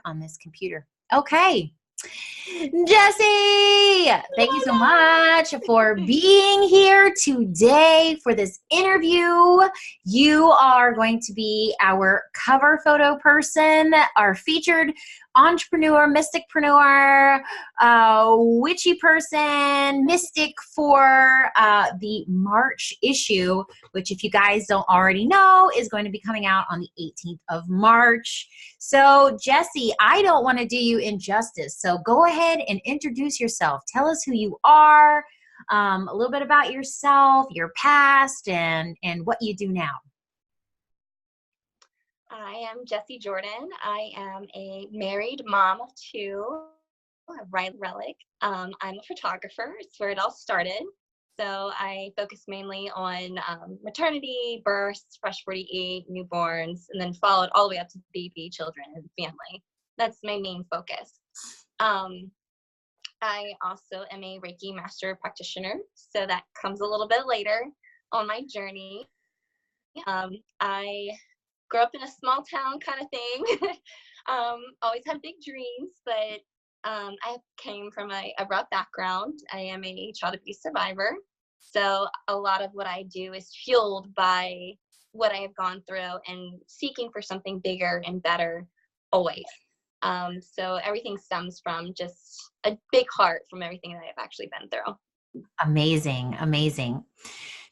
on this computer. Okay. Jessie, thank you so much for being here today for this interview. You are going to be our cover photo person, our featured entrepreneur, mysticpreneur, witchy person, mystic for the March issue, which if you guys don't already know is going to be coming out on the 18th of March. So Jessie, I don't want to do you injustice. So go ahead and introduce yourself. Tell us who you are, a little bit about yourself, your past, and what you do now. I am Jessie Jordan. I am a married mom of two, a relic. I'm a photographer. It's where it all started. So I focus mainly on maternity, births, fresh 48, newborns, and then followed all the way up to baby, children, and family. That's my main focus. I also am a Reiki master practitioner, so that comes a little bit later on my journey. I grew up in a small town kind of thing. Always had big dreams, but I came from a rough background. I am a child abuse survivor. So a lot of what I do is fueled by what I have gone through and seeking for something bigger and better always. So everything stems from just a big heart from everything that I've actually been through. Amazing, amazing.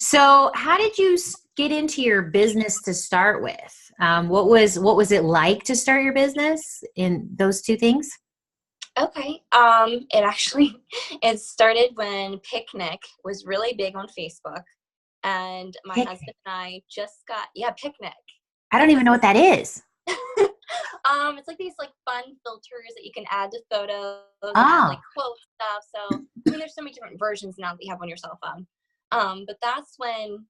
So how did you get into your business to start with? What was it like to start your business in those two things? Okay. It started when Picnic was really big on Facebook, and my husband and I just got, Picnic. I don't even know what that is. It's like these fun filters that you can add to photos and quote stuff. So, there's so many different versions now that you have on your cell phone. But that's when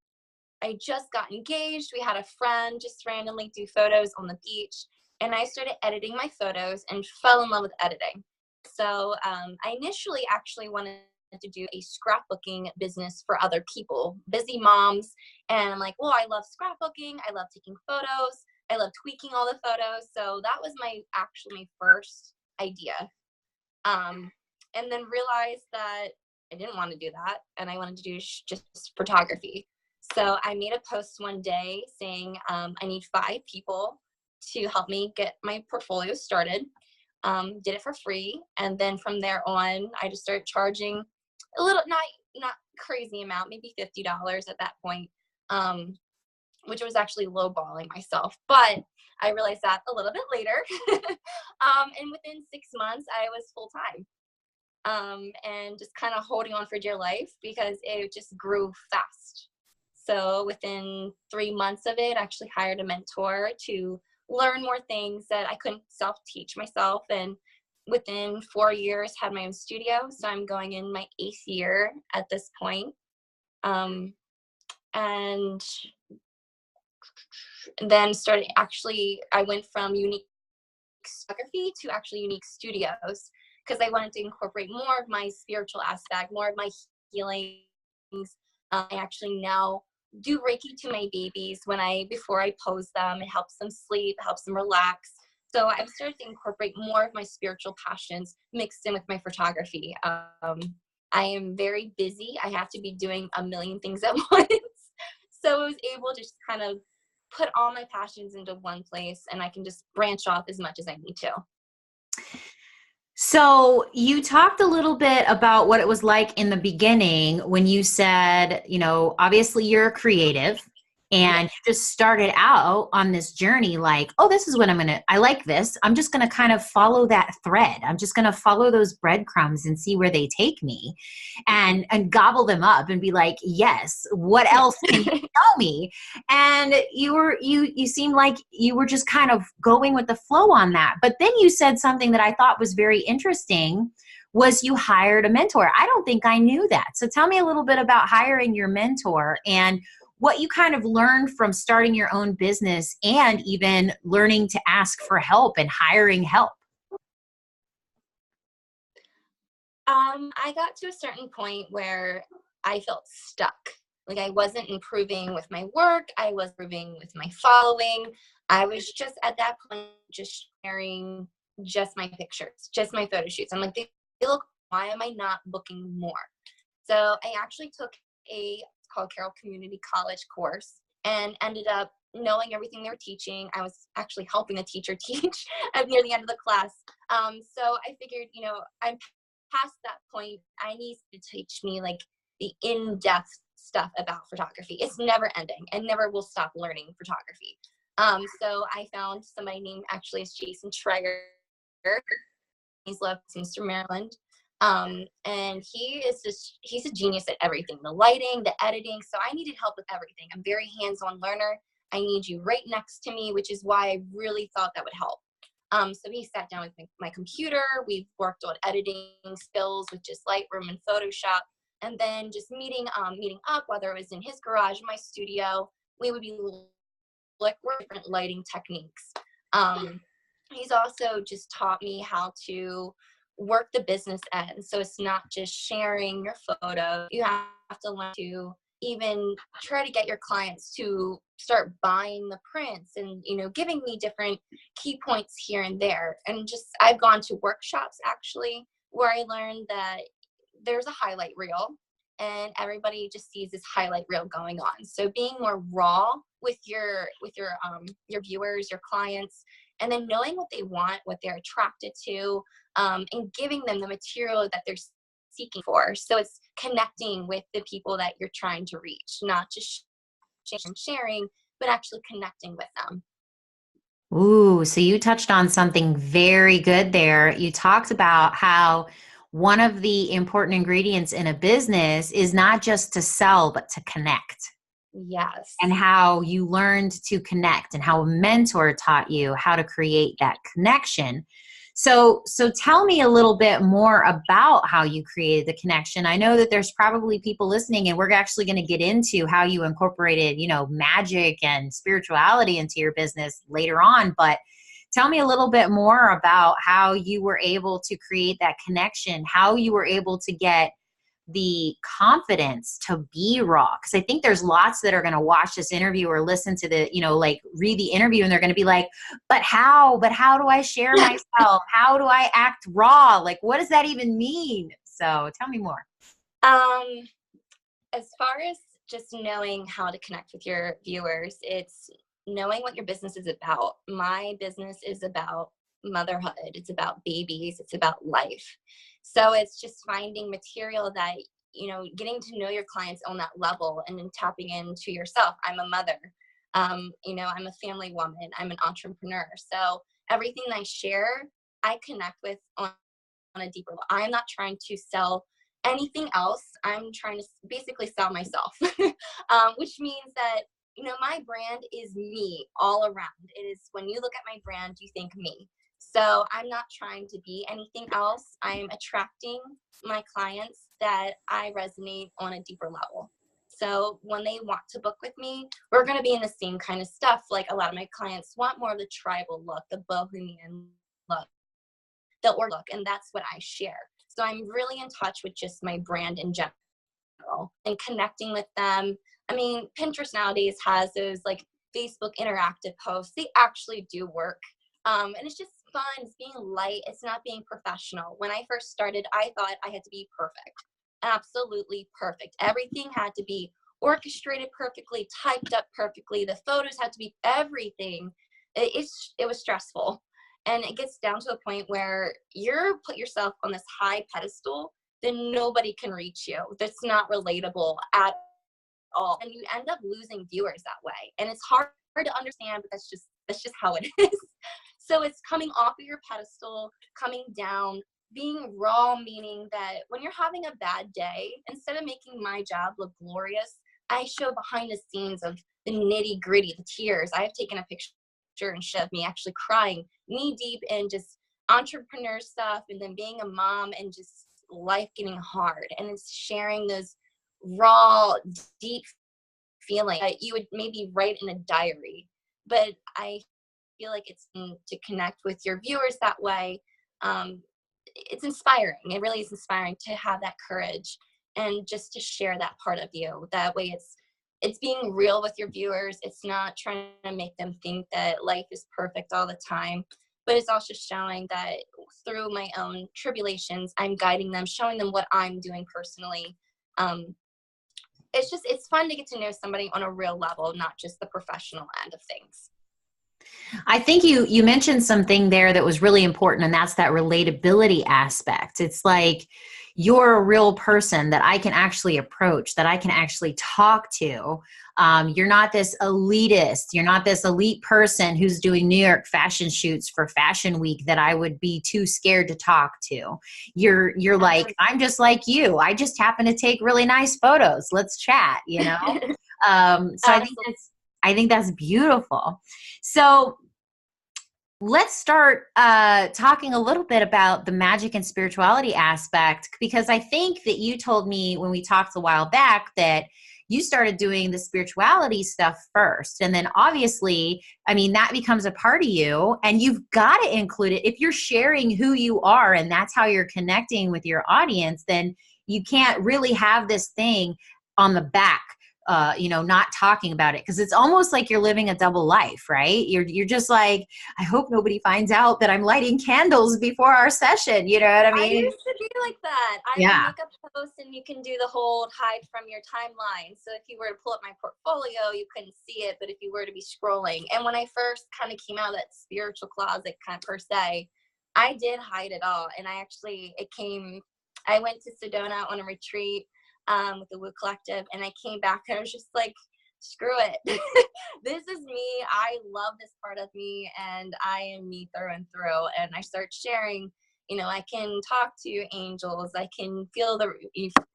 I just got engaged. We had a friend just randomly do photos on the beach, and I started editing my photos and fell in love with editing. So I initially actually wanted to do a scrapbooking business for other people, busy moms. And I'm like, well, I love scrapbooking. I love taking photos. I love tweaking all the photos. So that was my first idea. And then realized that I didn't want to do that. And I wanted to do just photography. So I made a post one day saying I need 5 people to help me get my portfolio started. Did it for free, and then from there on, I just started charging a little, not crazy amount, maybe $50 at that point, which was actually lowballing myself. But I realized that a little bit later, and within 6 months, I was full time, and just kind of holding on for dear life because it just grew fast. So within 3 months of it, I actually hired a mentor to learn more things that I couldn't self-teach myself. And within 4 years, had my own studio. So I'm going in my 8th year at this point. And then I went from Yoo-Neek photography to actually Yoo-Neek Studios because I wanted to incorporate more of my spiritual aspect, more of my healings. I actually now do Reiki to my babies before I pose them. It helps them sleep, helps them relax. So I've started to incorporate more of my spiritual passions mixed in with my photography. I am very busy. I have to be doing a million things at once. So I was able to just kind of put all my passions into one place, and I can just branch off as much as I need to. So you talked a little bit about what it was like in the beginning when you said, obviously you're a creative and you just started out on this journey like, oh, this is what I like this. I'm just going to kind of follow that thread. I'm just going to follow those breadcrumbs and see where they take me and gobble them up and be like, yes, what else can you tell me? And you seemed like you were just kind of going with the flow on that. But then you said something that I thought was very interesting was you hired a mentor. I don't think I knew that. So tell me a little bit about hiring your mentor and what you kind of learned from starting your own business and even learning to ask for help and hiring help. I got to a certain point where I felt stuck. Like I wasn't improving with my work. I was improving with my following. I was just at that point just sharing just my pictures, just my photo shoots. I'm like, they look, why am I not booking more? So I actually took it's called Carroll Community College course and ended up knowing everything they were teaching. I was actually helping the teacher teach near the end of the class. So I figured, I'm past that point. I need to teach me like the in-depth stuff about photography. It's never ending and never will stop learning photography. So I found somebody named actually is Jason Schreier. He's left Mr. Maryland. And he's a genius at everything, the lighting, the editing. So I needed help with everything. I'm a very hands-on learner. I need you right next to me, which is why I really thought that would help. So he sat down with my computer. We've worked on editing skills with just Lightroom and Photoshop. And then just meeting up, whether it was in his garage, my studio, we would be like different lighting techniques. He's also just taught me how to work the business end. So it's not just sharing your photo. You have to learn to even try to get your clients to start buying the prints and, giving me different key points here and there. And just, I've gone to workshops actually where I learned that there's a highlight reel and everybody just sees this highlight reel going on. So being more raw with your viewers, your clients, and then knowing what they want, what they're attracted to, and giving them the material that they're seeking for. So it's connecting with the people that you're trying to reach, not just sharing, but actually connecting with them. Ooh, so you touched on something very good there. You talked about how one of the important ingredients in a business is not just to sell, but to connect. Yes. And how you learned to connect and how a mentor taught you how to create that connection. So tell me a little bit more about how you created the connection. I know that there's probably people listening, and we're actually going to get into how you incorporated, magic and spirituality into your business later on. But tell me a little bit more about how you were able to create that connection, how you were able to get the confidence to be raw. Because I think there's lots that are going to watch this interview or listen to the, read the interview, and they're going to be like, but how do I share myself? How do I act raw? Like, what does that even mean? So tell me more. As far as just knowing how to connect with your viewers, it's knowing what your business is about. My business is about motherhood. It's about babies. It's about life. So it's just finding material that, getting to know your clients on that level and then tapping into yourself. I'm a mother. I'm a family woman. I'm an entrepreneur. So everything I share, I connect with on a deeper level. I'm not trying to sell anything else. I'm trying to basically sell myself, which means that, my brand is me all around. It is, when you look at my brand, you think me. So I'm not trying to be anything else. I'm attracting my clients that I resonate on a deeper level. So when they want to book with me, we're going to be in the same kind of stuff. Like a lot of my clients want more of the tribal look, the bohemian look, the org look, and that's what I share. So I'm really in touch with just my brand in general and connecting with them. I mean, Pinterest nowadays has those like Facebook interactive posts. They actually do work. And it's just fun. It's being light. It's not being professional. When I first started, I thought I had to be perfect. Absolutely perfect. Everything had to be orchestrated perfectly, typed up perfectly. The photos had to be everything. It was stressful. And it gets down to a point where you're put yourself on this high pedestal, then nobody can reach you. That's not relatable at all. And you end up losing viewers that way. And it's hard to understand, but that's just how it is. So it's coming off of your pedestal, coming down, being raw, meaning that when you're having a bad day, instead of making my job look glorious, I show behind the scenes of the nitty gritty, the tears. I have taken a picture and showed me actually crying knee deep in just entrepreneur stuff, and then being a mom and just life getting hard. And it's sharing those raw, deep feelings that you would maybe write in a diary. But I feel like it's to connect with your viewers that way. It's inspiring. It really is inspiring to have that courage and just to share that part of you. That way it's being real with your viewers. It's not trying to make them think that life is perfect all the time. but it's also showing that through my own tribulations, I'm guiding them, showing them what I'm doing personally. It's fun to get to know somebody on a real level, not just the professional end of things. I think you mentioned something there that was really important, and that's that relatability aspect. It's like you're a real person that I can actually approach, that I can actually talk to. You're not this elitist. You're not this elite person who's doing New York fashion shoots for Fashion Week that I would be too scared to talk to. You're like, I'm just like you. I just happen to take really nice photos. Let's chat, you know? So I think that's beautiful. So let's start talking a little bit about the magic and spirituality aspect, because I think that you told me when we talked a while back that you started doing the spirituality stuff first. And then obviously, I mean, that becomes a part of you, and you've got to include it. If you're sharing who you are and that's how you're connecting with your audience, then you can't really have this thing on the back, not talking about it, because it's almost like you're living a double life, right? You're just like, I hope nobody finds out that I'm lighting candles before our session. You know what I mean? I used to be like that. I would make a post, and you can do the whole hide from your timeline. So if you were to pull up my portfolio, you couldn't see it, but if you were to be scrolling, and when I first kind of came out of that spiritual closet kind of per se, I did hide it all. And I went to Sedona on a retreat with the Woo Collective, and I came back and I was just like, screw it. This is me. I love this part of me, and I am me through and through. And I start sharing, I can talk to angels, I can feel the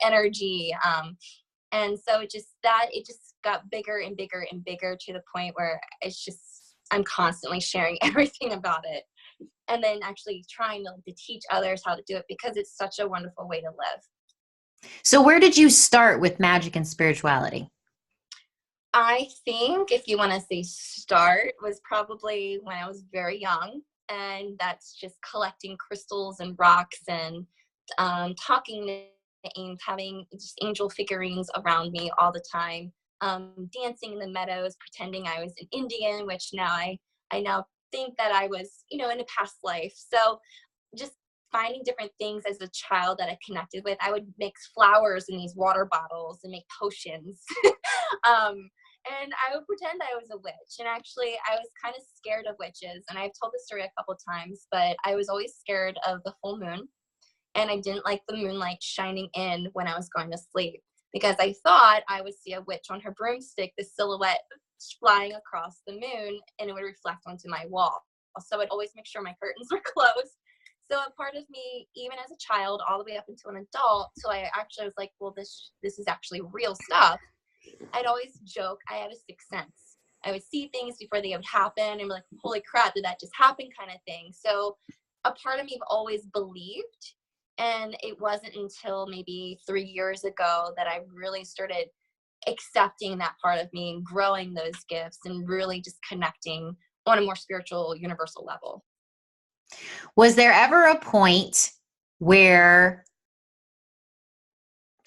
energy. And so it just got bigger and bigger and bigger, to the point where I'm constantly sharing everything about it. And then actually trying to teach others how to do it, because it's such a wonderful way to live. So where did you start with magic and spirituality? I think if you want to say start, was probably when I was very young, and that's just collecting crystals and rocks, and talking to angels, having just angel figurines around me all the time, dancing in the meadows, pretending I was an Indian, which now I now think that I was, in a past life. So just finding different things as a child that I connected with. I would mix flowers in these water bottles and make potions. And I would pretend I was a witch. And actually, I was kind of scared of witches. And I've told this story a couple times, but I was always scared of the full moon. And I didn't like the moonlight shining in when I was going to sleep, because I thought I would see a witch on her broomstick, the silhouette flying across the moon, and it would reflect onto my wall. So I'd always make sure my curtains were closed. So a part of me, even as a child, all the way up into an adult, so I actually was like, well, this is actually real stuff. I'd always joke I had a sixth sense. I would see things before they would happen, and be like, holy crap, did that just happen, kind of thing. So a part of me always believed, and it wasn't until maybe 3 years ago that I really started accepting that part of me and growing those gifts and really just connecting on a more spiritual, universal level. Was there ever a point where,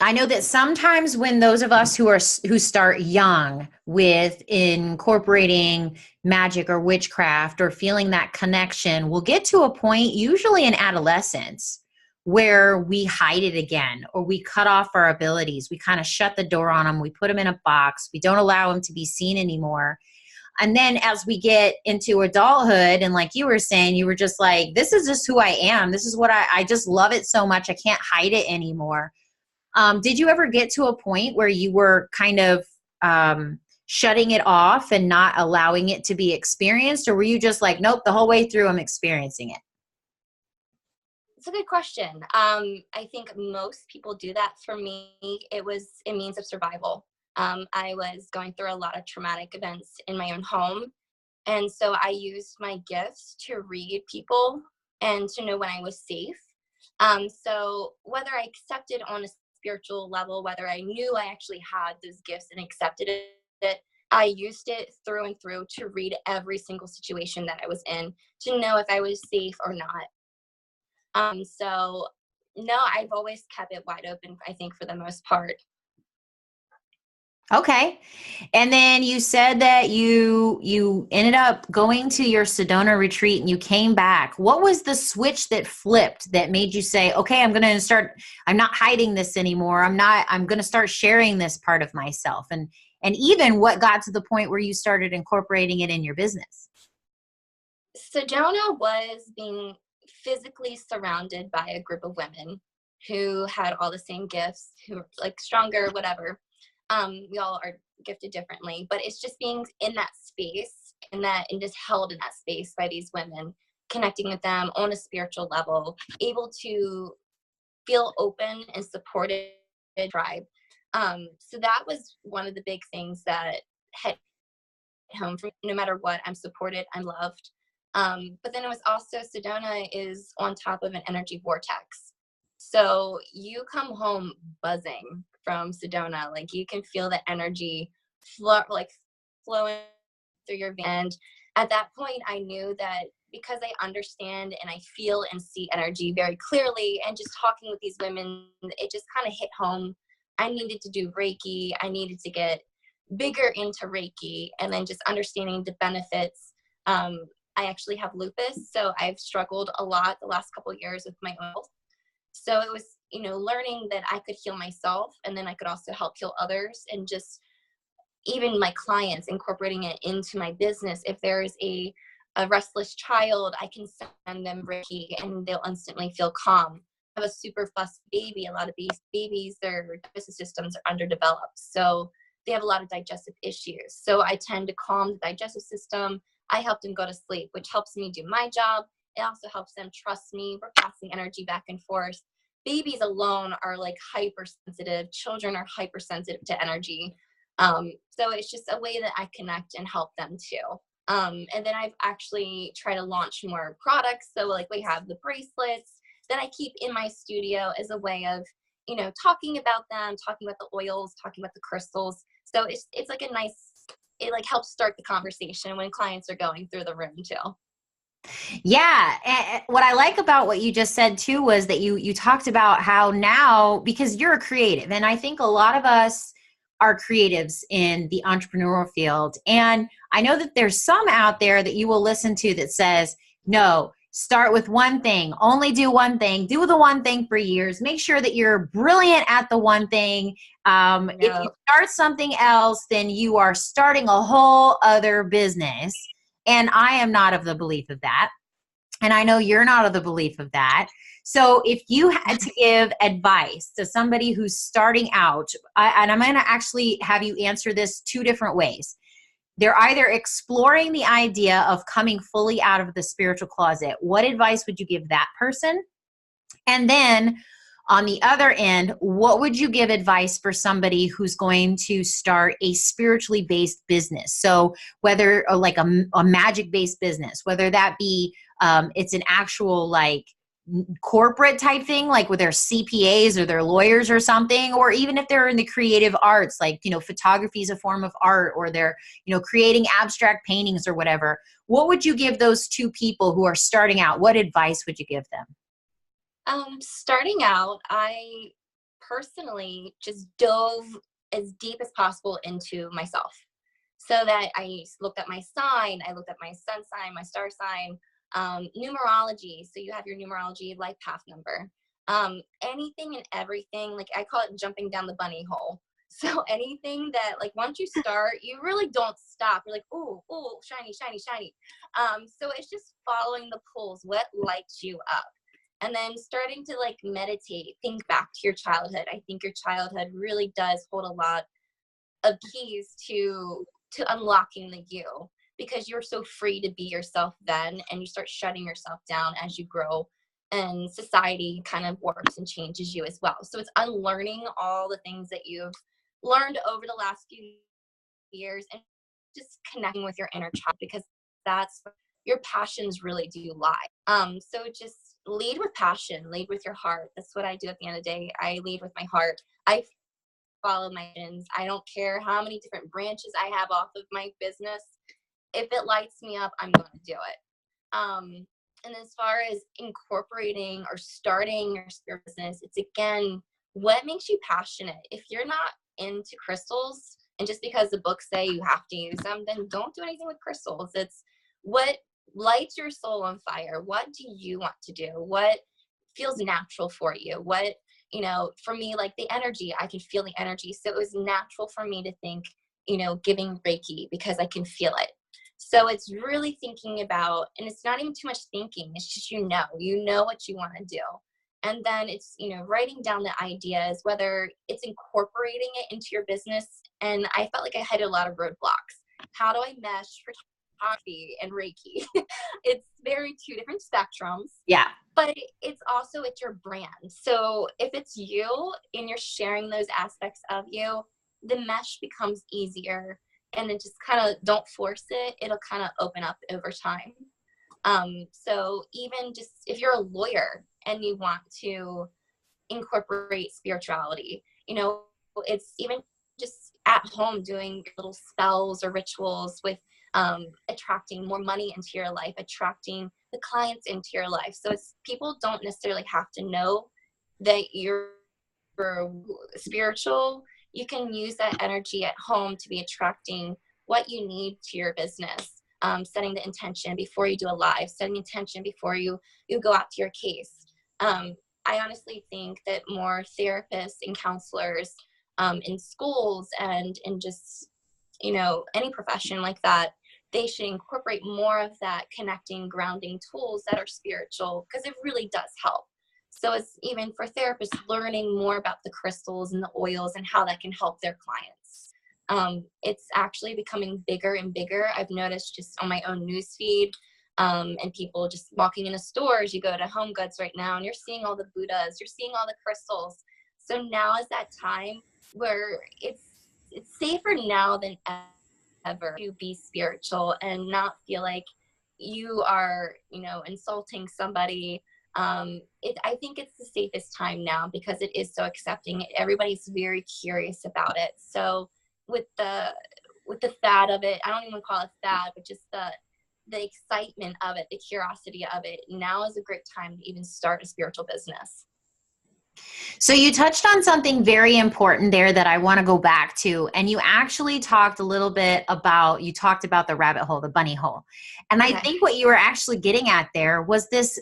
I know that sometimes when those of us who start young with incorporating magic or witchcraft or feeling that connection, will get to a point, usually in adolescence, where we hide it again, or we cut off our abilities. We kind of shut the door on them. We put them in a box. We don't allow them to be seen anymore. And then as we get into adulthood, and like you were saying, you were just like, this is just who I am. This is what I just love it so much. I can't hide it anymore. Did you ever get to a point where you were kind of shutting it off and not allowing it to be experienced? Or were you just like, nope, the whole way through I'm experiencing it? It's a good question. I think most people do that. For me, it was a means of survival. I was going through a lot of traumatic events in my own home. And so I used my gifts to read people and to know when I was safe. So whether I accepted on a spiritual level, whether I knew I actually had those gifts and accepted it, I used it through and through to read every single situation that I was in, to know if I was safe or not. So no, I've always kept it wide open, I think, for the most part. Okay. And then you said that you ended up going to your Sedona retreat and you came back. What was the switch that flipped that made you say, "Okay, I'm not hiding this anymore. I'm going to start sharing this part of myself." And even what got to the point where you started incorporating it in your business? Sedona was being physically surrounded by a group of women who had all the same gifts, who were like stronger, whatever. We all are gifted differently, but it's just being in that space and just held in that space by these women, connecting with them on a spiritual level, able to feel open and supported tribe. So that was one of the big things that hit home from no matter what, I'm supported, I'm loved. But then it was also Sedona is on top of an energy vortex. So you come home buzzing from Sedona. Like you can feel the energy flowing through your veins. And at that point, I knew that because I understand and I feel and see energy very clearly, and just talking with these women, it just kind of hit home. I needed to do Reiki. I needed to get bigger into Reiki, and then just understanding the benefits. I actually have lupus, so I've struggled a lot the last couple of years with my health. So it was, learning that I could heal myself, and then I could also help heal others, and just even my clients incorporating it into my business. If there is a restless child, I can send them Reiki and they'll instantly feel calm. I have a super fussy baby. A lot of these babies, their digestive systems are underdeveloped. So they have a lot of digestive issues. So I tend to calm the digestive system. I help them go to sleep, which helps me do my job. It also helps them trust me. We're passing energy back and forth. Babies alone are like hypersensitive. Children are hypersensitive to energy. So it's just a way that I connect and help them too. And then I've actually tried to launch more products. So like we have the bracelets that I keep in my studio as a way of, talking about them, talking about the oils, talking about the crystals. So it's like it like helps start the conversation when clients are going through the room too. Yeah, and what I like about what you just said too was that you talked about how now, because you're a creative, and I think a lot of us are creatives in the entrepreneurial field, and I know that there's some out there that you will listen to that says, "No, start with one thing, only do one thing, do the one thing for years, make sure that you're brilliant at the one thing. If you start something else, then you are starting a whole other business." And I am not of the belief of that. And I know you're not of the belief of that. So if you had to give advice to somebody who's starting out, and I'm going to actually have you answer this two different ways. They're either exploring the idea of coming fully out of the spiritual closet. What advice would you give that person? And then on the other end, what would you give advice for somebody who's going to start a spiritually based business? So whether like a magic based business, whether that be it's an actual like corporate type thing, like with their CPAs or their lawyers or something, or even if they're in the creative arts, like, photography is a form of art, or they're, creating abstract paintings or whatever. What would you give those two people who are starting out? What advice would you give them? Starting out, I personally just dove as deep as possible into myself. So that I looked at my sign, I looked at my sun sign, my star sign, numerology. So you have your numerology life path number. Anything and everything, like I call it jumping down the bunny hole. So anything that like once you start, you really don't stop. You're like, oh, oh, shiny, shiny, shiny. So it's just following the pulls. What lights you up? And then starting to like meditate, think back to your childhood. I think your childhood really does hold a lot of keys to unlocking the you, because you're so free to be yourself then, and you start shutting yourself down as you grow, and society kind of works and changes you as well. So it's unlearning all the things that you've learned over the last few years, and just connecting with your inner child, because that's where your passions really do lie. So just lead with passion, lead with your heart. That's what I do at the end of the day. I lead with my heart. I follow my passions. I don't care how many different branches I have off of my business. If it lights me up, I'm going to do it. And as far as incorporating or starting your spirit business, it's again, what makes you passionate? If you're not into crystals, And just because the books say you have to use them, then don't do anything with crystals. It's what lights your soul on fire. What do you want to do? What feels natural for you? What, for me, like the energy, I can feel the energy. So it was natural for me to think, giving Reiki because I can feel it. So it's really thinking about, and it's not even too much thinking. It's just, you know what you want to do. And then it's, writing down the ideas, whether it's incorporating it into your business. And I felt like I had a lot of roadblocks. How do I mesh photography and Reiki? It's very two different spectrums. Yeah. But it's your brand. So if it's you and you're sharing those aspects of you, the mesh becomes easier. And then just kind of don't force it. It'll kind of open up over time. So even just if you're a lawyer and you want to incorporate spirituality, it's even just at home doing little spells or rituals with attracting more money into your life, attracting the clients into your life. So people don't necessarily have to know that you're spiritual. You can use that energy at home to be attracting what you need to your business. Setting the intention before you do a live, setting intention before you go out to your case. I honestly think that more therapists and counselors in schools and in just, any profession like that, they should incorporate more of that connecting, grounding tools that are spiritual, because it really does help. So it's even for therapists learning more about the crystals and the oils and how that can help their clients. It's actually becoming bigger and bigger. I've noticed just on my own newsfeed and people just walking into stores. You go to Home Goods right now and you're seeing all the Buddhas, you're seeing all the crystals. So now is that time where it's safer now than ever to be spiritual and not feel like you are, insulting somebody. I think it's the safest time now because it is so accepting. Everybody's very curious about it. So with the fad of it, I don't even call it fad, but just the excitement of it, the curiosity of it, now is a great time to even start a spiritual business. So you touched on something very important there that I want to go back to. And you actually talked a little bit about the rabbit hole, the bunny hole. And okay. I think what you were actually getting at there was this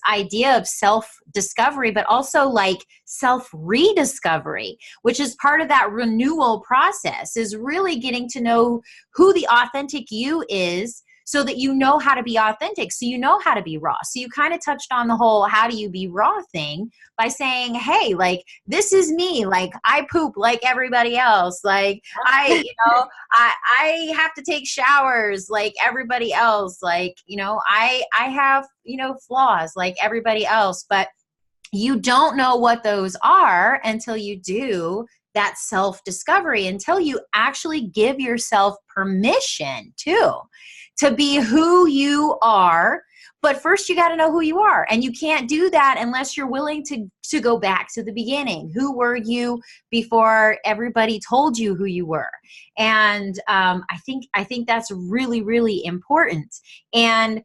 idea of self-discovery, but also like self-rediscovery, which is part of that renewal process, is really getting to know who the authentic you is, so that you know how to be authentic, so you know how to be raw. So you kind of touched on the whole how do you be raw thing by saying, hey, like, this is me. Like, I poop like everybody else. Like, I have to take showers like everybody else. Like, I have, flaws like everybody else. But you don't know what those are until you do that self-discovery, until you actually give yourself permission to be who you are. But first you got to know who you are. And you can't do that unless you're willing to go back to the beginning. Who were you before everybody told you who you were? And I think that's really, really important. And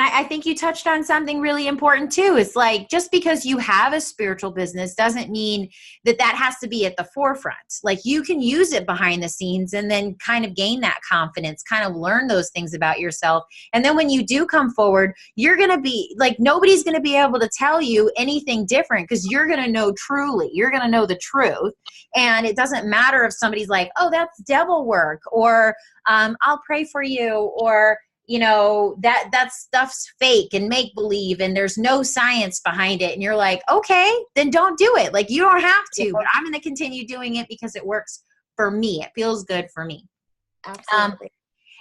I think you touched on something really important too. It's like, just because you have a spiritual business doesn't mean that has to be at the forefront. Like, you can use it behind the scenes and then kind of gain that confidence, kind of learn those things about yourself. And then when you do come forward, you're going to be like, nobody's going to be able to tell you anything different, because you're going to know truly, you're going to know the truth. And it doesn't matter if somebody's like, oh, that's devil work, or I'll pray for you, or that stuff's fake and make believe and there's no science behind it. And you're like, okay, then don't do it. Like, you don't have to, but I'm going to continue doing it because it works for me. It feels good for me. Absolutely.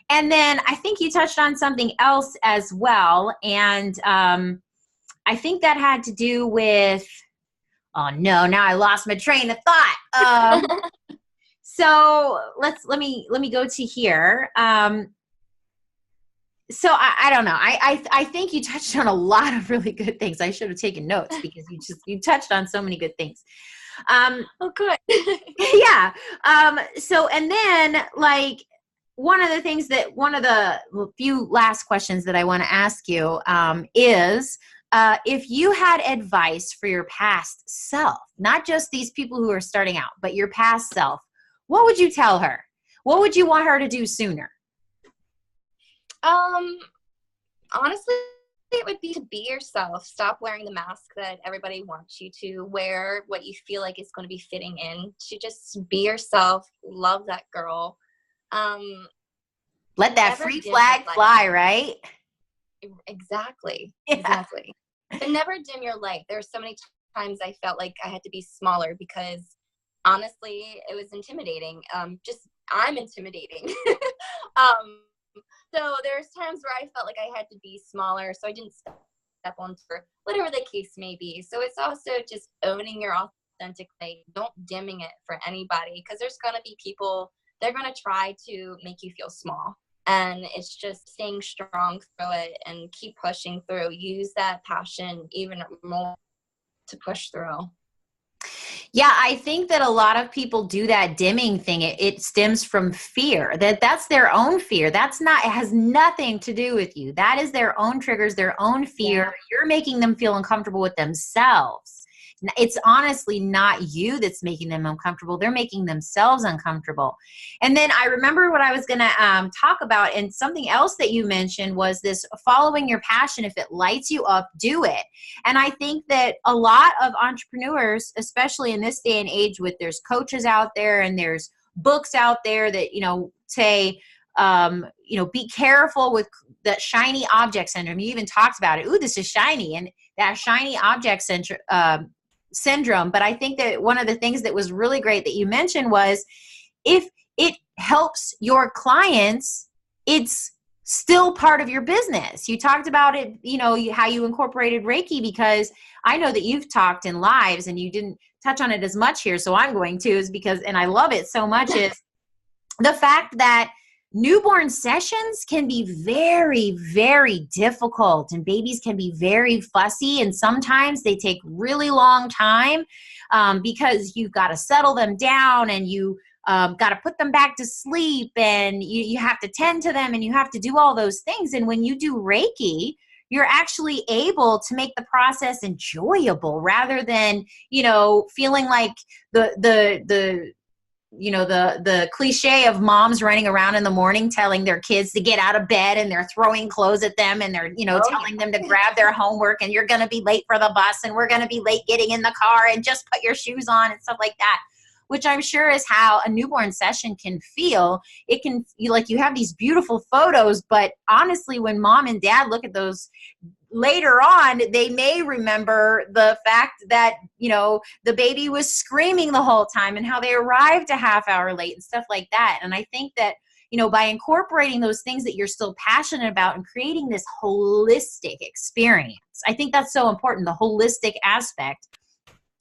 And then I think you touched on something else as well. And I think that had to do with, oh no, now I lost my train of thought. So let me go to here. So I don't know. I think you touched on a lot of really good things. I should have taken notes because you touched on so many good things. Oh, good. Yeah. So, and then like one of the few last questions that I want to ask you is if you had advice for your past self, not just these people who are starting out, but your past self, what would you tell her? What would you want her to do sooner? Honestly, it would be to be yourself. Stop wearing the mask that everybody wants you to wear, what you feel like is going to be fitting in. To just be yourself, love that girl. Let that free flag fly, right? Exactly. Yeah. Exactly. But never dim your light. There were so many times I felt like I had to be smaller because honestly, it was intimidating. I'm intimidating. So there's times where I felt like I had to be smaller, so I didn't step on for whatever the case may be. So it's also just owning your authentic light, don't dimming it for anybody, because there's going to be people, they're going to try to make you feel small. And it's just staying strong through it and keep pushing through. Use that passion even more to push through. Yeah, I think that a lot of people do that dimming thing. It stems from fear. That's their own fear. It has nothing to do with you. That is their own triggers, their own fear. Yeah. You're making them feel uncomfortable with themselves. It's honestly not you that's making them uncomfortable. They're making themselves uncomfortable. And then I remember what I was going to talk about, and something else that you mentioned was this following your passion. If it lights you up, do it. And I think that a lot of entrepreneurs, especially in this day and age, with there's coaches out there and there's books out there that, say, be careful with that shiny object syndrome. You even talked about it. Ooh, this is shiny. And that shiny object syndrome. But I think that one of the things that was really great that you mentioned was, if it helps your clients, it's still part of your business. You talked about it, how you incorporated Reiki, because I know that you've talked in lives and you didn't touch on it as much here. So I'm going to, and I love it so much, is the fact that newborn sessions can be very, very difficult, and babies can be very fussy, and sometimes they take really long time because you've got to settle them down, and you got to put them back to sleep, and you have to tend to them, and you have to do all those things. And when you do Reiki, you're actually able to make the process enjoyable rather than, feeling like the cliche of moms running around in the morning telling their kids to get out of bed, and they're throwing clothes at them, and they're, telling them to grab their homework, and you're going to be late for the bus, and we're going to be late getting in the car, and just put your shoes on and stuff like that, which I'm sure is how a newborn session can feel. It can, you have these beautiful photos, but honestly, when mom and dad look at those later on, they may remember the fact that, the baby was screaming the whole time, and how they arrived a half hour late and stuff like that. And I think that, by incorporating those things that you're still passionate about and creating this holistic experience, I think that's so important, the holistic aspect.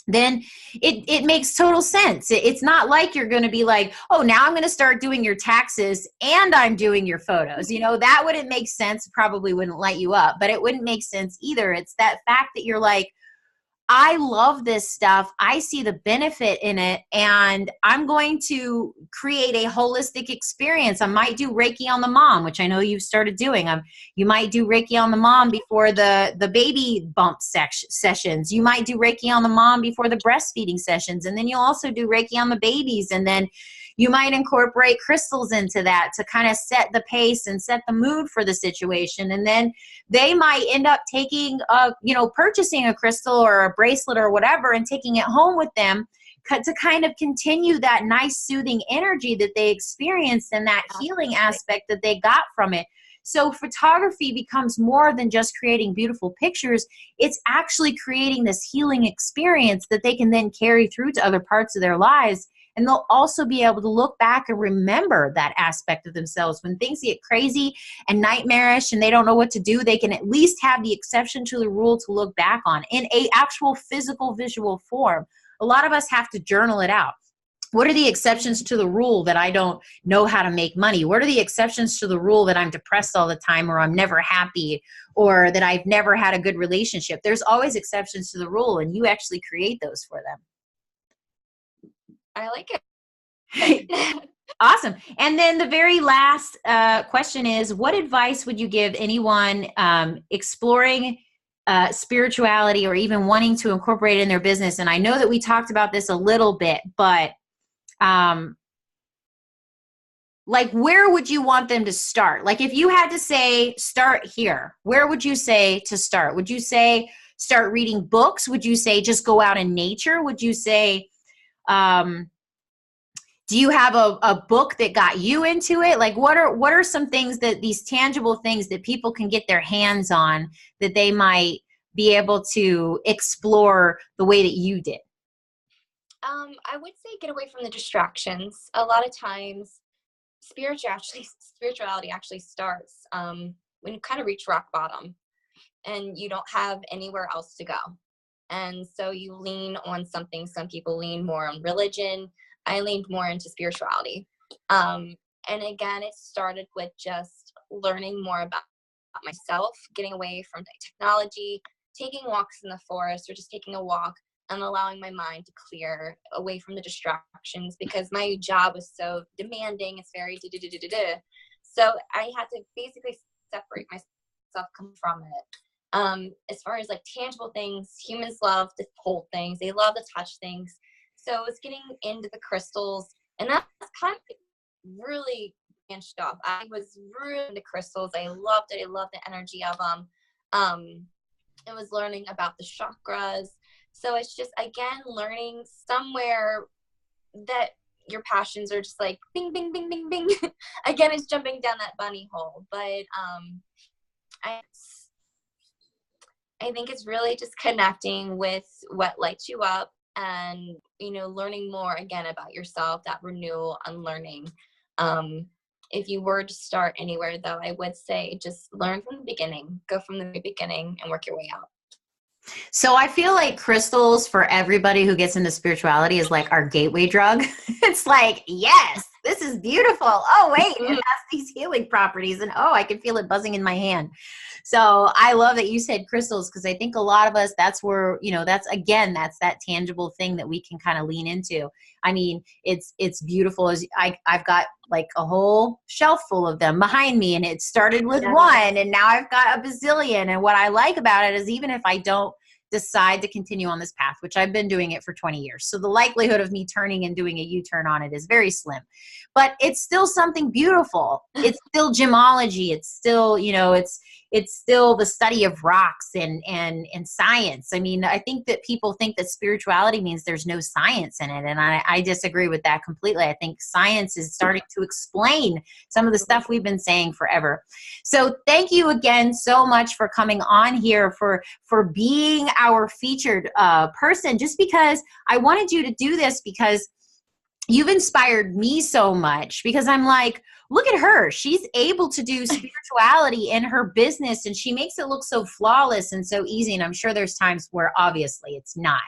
Then it makes total sense. It's not like you're going to be like, oh, now I'm going to start doing your taxes and I'm doing your photos. That wouldn't make sense. Probably wouldn't light you up, but it wouldn't make sense either. It's that fact that you're like, I love this stuff. I see the benefit in it, and I'm going to create a holistic experience. I might do Reiki on the mom, which I know you've started doing. You might do Reiki on the mom before the baby bump sessions. You might do Reiki on the mom before the breastfeeding sessions, and then you'll also do Reiki on the babies, and then you might incorporate crystals into that to kind of set the pace and set the mood for the situation. And then they might end up purchasing a crystal or a bracelet or whatever and taking it home with them to kind of continue that nice soothing energy that they experienced and that healing aspect that they got from it. So photography becomes more than just creating beautiful pictures. It's actually creating this healing experience that they can then carry through to other parts of their lives. And they'll also be able to look back and remember that aspect of themselves. When things get crazy and nightmarish and they don't know what to do, they can at least have the exception to the rule to look back on in a actual physical visual form. A lot of us have to journal it out. What are the exceptions to the rule that I don't know how to make money? What are the exceptions to the rule that I'm depressed all the time, or I'm never happy, or that I've never had a good relationship? There's always exceptions to the rule, and you actually create those for them. I like it. Awesome. And then the very last question is, what advice would you give anyone exploring spirituality or even wanting to incorporate it in their business? And I know that we talked about this a little bit, but like, where would you want them to start? Like, if you had to say, start here, where would you say to start? Would you say start reading books? Would you say just go out in nature? Would you say, do you have a book that got you into it? Like, what are some things, that these tangible things that people can get their hands on that they might be able to explore the way that you did? I would say get away from the distractions. A lot of times spirituality actually starts when you kind of reach rock bottom and you don't have anywhere else to go. And so you lean on something. Some people lean more on religion. I leaned more into spirituality. And again, it started with just learning more about myself, getting away from technology, taking walks in the forest, or just taking a walk and allowing my mind to clear away from the distractions, because my job was so demanding. It's very so I had to basically separate myself from it. As far as like tangible things, humans love to hold things. They love to touch things. So it's getting into the crystals, and that's kind of really branched off. I was really into crystals. I loved it. I loved the energy of them. It was learning about the chakras. So it's just, again, learning somewhere that your passions are just like bing, bing, bing, bing, bing. Again, it's jumping down that bunny hole. But I think it's really just connecting with what lights you up, and, learning more again about yourself, that renewal, unlearning. If you were to start anywhere, though, I would say just learn from the beginning, go from the beginning and work your way out. So I feel like crystals, for everybody who gets into spirituality, is like our gateway drug. It's like, yes, this is beautiful. Oh, wait, it has these healing properties, and oh, I can feel it buzzing in my hand. So I love that you said crystals, because I think a lot of us, that's where, that's that tangible thing that we can kind of lean into. I mean, it's beautiful. As I've got like a whole shelf full of them behind me, and it started with one, and now I've got a bazillion. And what I like about it is, even if I don't decide to continue on this path, which I've been doing it for 20 years, so the likelihood of me turning and doing a U-turn on it is very slim, but it's still something beautiful. It's still gemology. It's still, it's still the study of rocks and science. I mean, I think that people think that spirituality means there's no science in it, and I disagree with that completely. I think science is starting to explain some of the stuff we've been saying forever. So thank you again so much for coming on here, for being our featured person, just because I wanted you to do this, because you've inspired me so much, because I'm like, look at her. She's able to do spirituality in her business, and she makes it look so flawless and so easy. And I'm sure there's times where obviously it's not,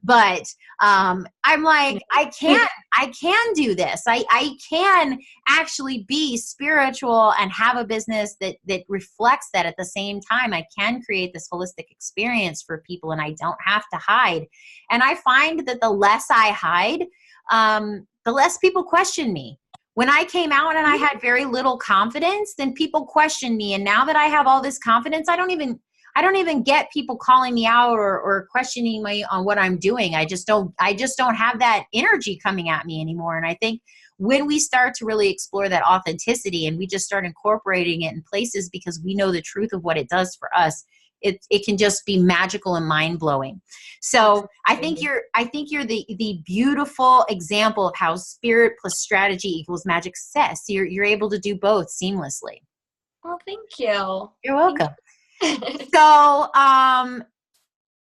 but I'm like, I can do this. I can actually be spiritual and have a business that reflects that. At the same time, I can create this holistic experience for people, and I don't have to hide. And I find that the less I hide, the less people question me. When I came out and I had very little confidence, then people questioned me. And now that I have all this confidence, I don't even get people calling me out or questioning me on what I'm doing. I just don't have that energy coming at me anymore. And I think when we start to really explore that authenticity, and we just start incorporating it in places because we know the truth of what it does for us, it can just be magical and mind-blowing. So I think you're the beautiful example of how spirit plus strategy equals magic success. You're able to do both seamlessly. Well, thank you. You're welcome. So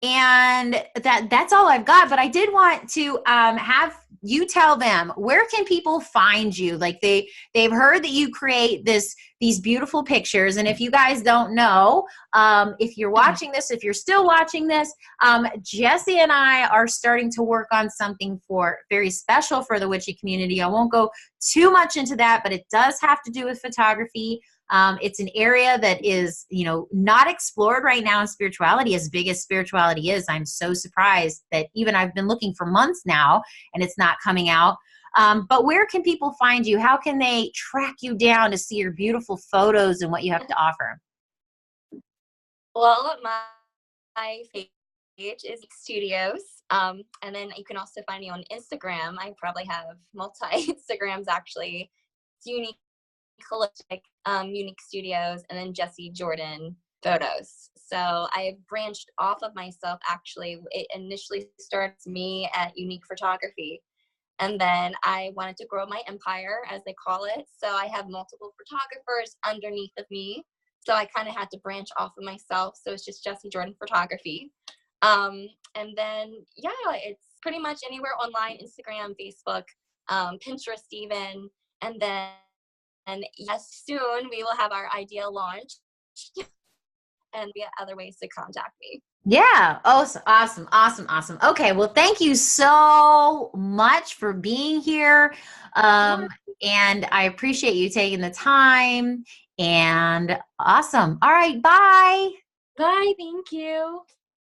and that's all I've got, but I did want to have you tell them, where can people find you? Like they've heard that you create these beautiful pictures. And if you guys don't know, if you're watching this, if you're still watching this, Jessie and I are starting to work on something very special for the witchy community. I won't go too much into that, but it does have to do with photography. It's an area that is, not explored right now in spirituality, as big as spirituality is. I'm so surprised that even I've been looking for months now and it's not coming out. But where can people find you? How can they track you down to see your beautiful photos and what you have to offer? Well, my page is Studios. And then you can also find me on Instagram. I probably have multi Instagrams actually. It's Yoo-Neek Holistic, Yoo-Neek Studios, and then Jessie Jordan Photos. So I've branched off of myself. Actually, it initially starts me at Yoo-Neek Photography, and then I wanted to grow my empire, as they call it. So I have multiple photographers underneath of me. So I kind of had to branch off of myself. So it's just Jessie Jordan Photography. And then, yeah, it's pretty much anywhere online, Instagram, Facebook, Pinterest even. And then, and yes, soon we will have our idea launch and we have other ways to contact me. Yeah. Oh, so awesome. Awesome. Awesome. Okay. Well, thank you so much for being here. And I appreciate you taking the time, and awesome. All right. Bye. Bye. Thank you.